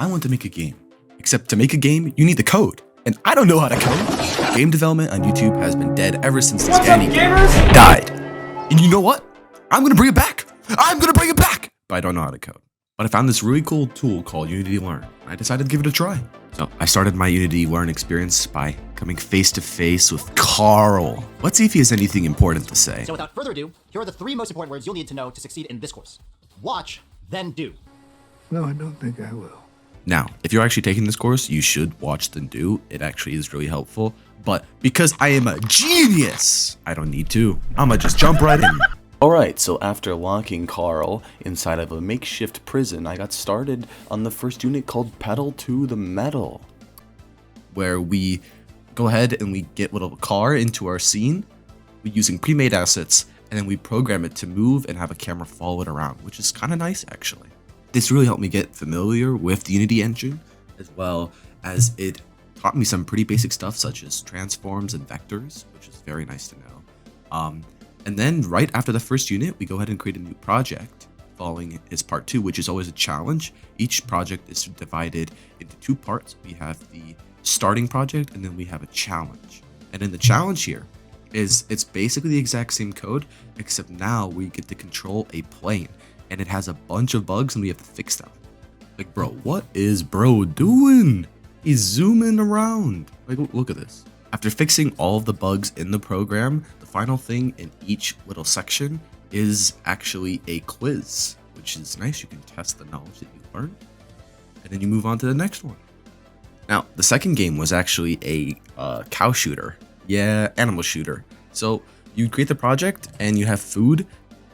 I want to make a game. Except to make a game, you need the code. And I don't know how to code. Game development on YouTube has been dead ever since this gaming died. And you know what? I'm gonna bring it back. I'm gonna bring it back. But I don't know how to code. But I found this really cool tool called Unity Learn. I decided to give it a try. So I started my Unity Learn experience by coming face to face with Karl. Let's see if he has anything important to say. So without further ado, here are the 3 most important words you'll need to know to succeed in this course. Watch, then do. No, I don't think I will. Now, if you're actually taking this course, you should watch then do. It actually is really helpful. But because I am a genius, I don't need to. I'ma just jump right in. Alright, so after locking Karl inside of a makeshift prison, I got started on the first unit called Pedal to the Metal. Where we go ahead and we get little car into our scene using pre-made assets, and then we program it to move and have a camera follow it around, which is kind of nice actually. This really helped me get familiar with the Unity engine, as well as it taught me some pretty basic stuff such as transforms and vectors, which is very nice to know. And then right after the first unit, we go ahead and create a new project. Following is part 2, which is always a challenge. Each project is divided into 2 parts. We have the starting project, and then we have a challenge. And in the challenge here it's basically the exact same code, except now we get to control a plane, and it has a bunch of bugs, and we have to fix them. Like, bro, what is bro doing? He's zooming around. Like, look at this. After fixing all of the bugs in the program, the final thing in each little section is actually a quiz, which is nice. You can test the knowledge that you learned, and then you move on to the next one. Now, the second game was actually a cow shooter. Yeah, animal shooter. So you create the project and you have food,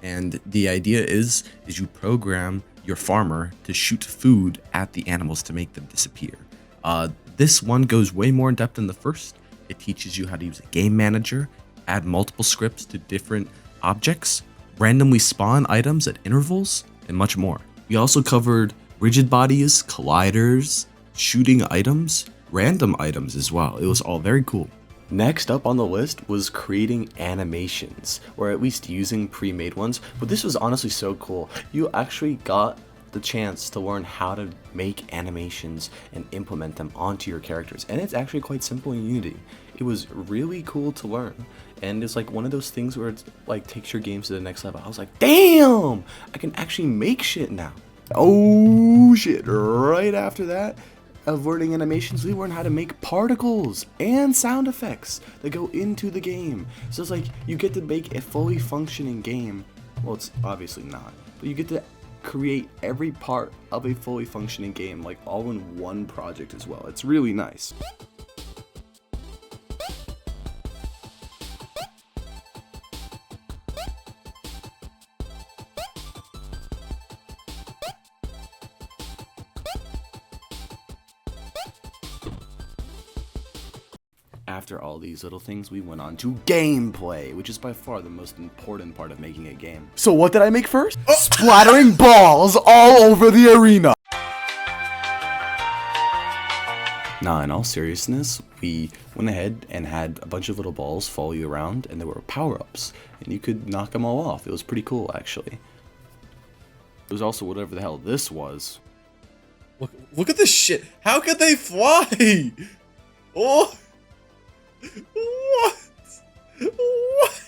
and the idea is you program your farmer to shoot food at the animals to make them disappear. This one goes way more in depth than the first. It teaches you how to use a game manager, add multiple scripts to different objects, randomly spawn items at intervals, and much more. We also covered rigid bodies, colliders, shooting items, random items as well. It was all very cool. Next up on the list was creating animations, or at least using pre-made ones, but this was honestly so cool. You actually got the chance to learn how to make animations and implement them onto your characters, and it's actually quite simple in Unity. It was really cool to learn, and it's like one of those things where it's like takes your games to the next level. I was like, damn, I can actually make shit now. Oh shit, right after that of learning animations, we learned how to make particles and sound effects that go into the game. So it's like you get to make a fully functioning game. Well, it's obviously not, but you get to create every part of a fully functioning game, like all in one project as well. It's really nice. After all these little things, we went on to gameplay, which is by far the most important part of making a game. So what did I make first? Splattering balls all over the arena! Now, in all seriousness, we went ahead and had a bunch of little balls follow you around, and there were power-ups, and you could knock them all off. It was pretty cool, actually. It was also whatever the hell this was. Look at this shit. How could they fly? Oh! What? What?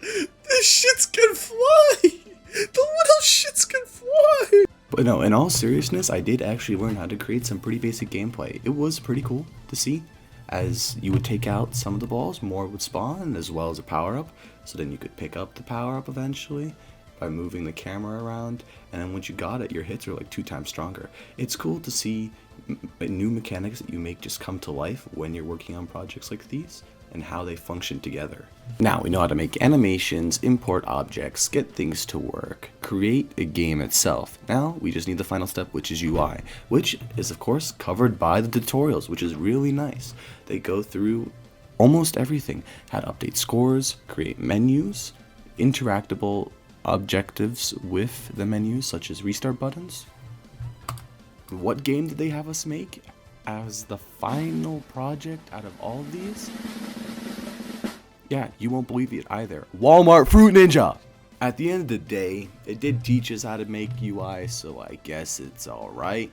This shits can fly! The little shits can fly! But no, in all seriousness, I did actually learn how to create some pretty basic gameplay. It was pretty cool to see. As you would take out some of the balls, more would spawn, as well as a power-up. So then you could pick up the power-up eventually by moving the camera around. And then once you got it, your hits are like 2 times stronger. It's cool to see new mechanics that you make just come to life when you're working on projects like these, and how they function together. Now we know how to make animations, import objects, get things to work, create a game itself. Now we just need the final step, which is UI, which is of course covered by the tutorials, which is really nice. They go through almost everything, how to update scores, create menus, interactable objectives with the menus such as restart buttons. What game did they have us make as the final project out of all of these? Yeah, you won't believe it either. Walmart Fruit Ninja! At the end of the day, it did teach us how to make UI, so I guess it's alright.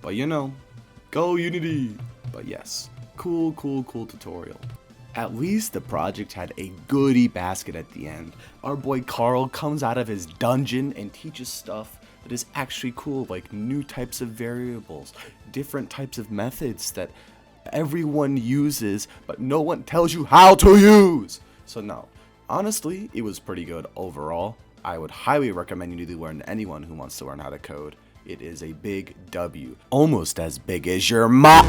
But you know, go Unity. But yes, cool tutorial. At least the project had a goodie basket at the end. Our boy Karl comes out of his dungeon and teaches stuff that is actually cool, like new types of variables, different types of methods that everyone uses, but no one tells you how to use. So no, honestly, it was pretty good overall. I would highly recommend Unity learn to anyone who wants to learn how to code. It is a big W, almost as big as your mom.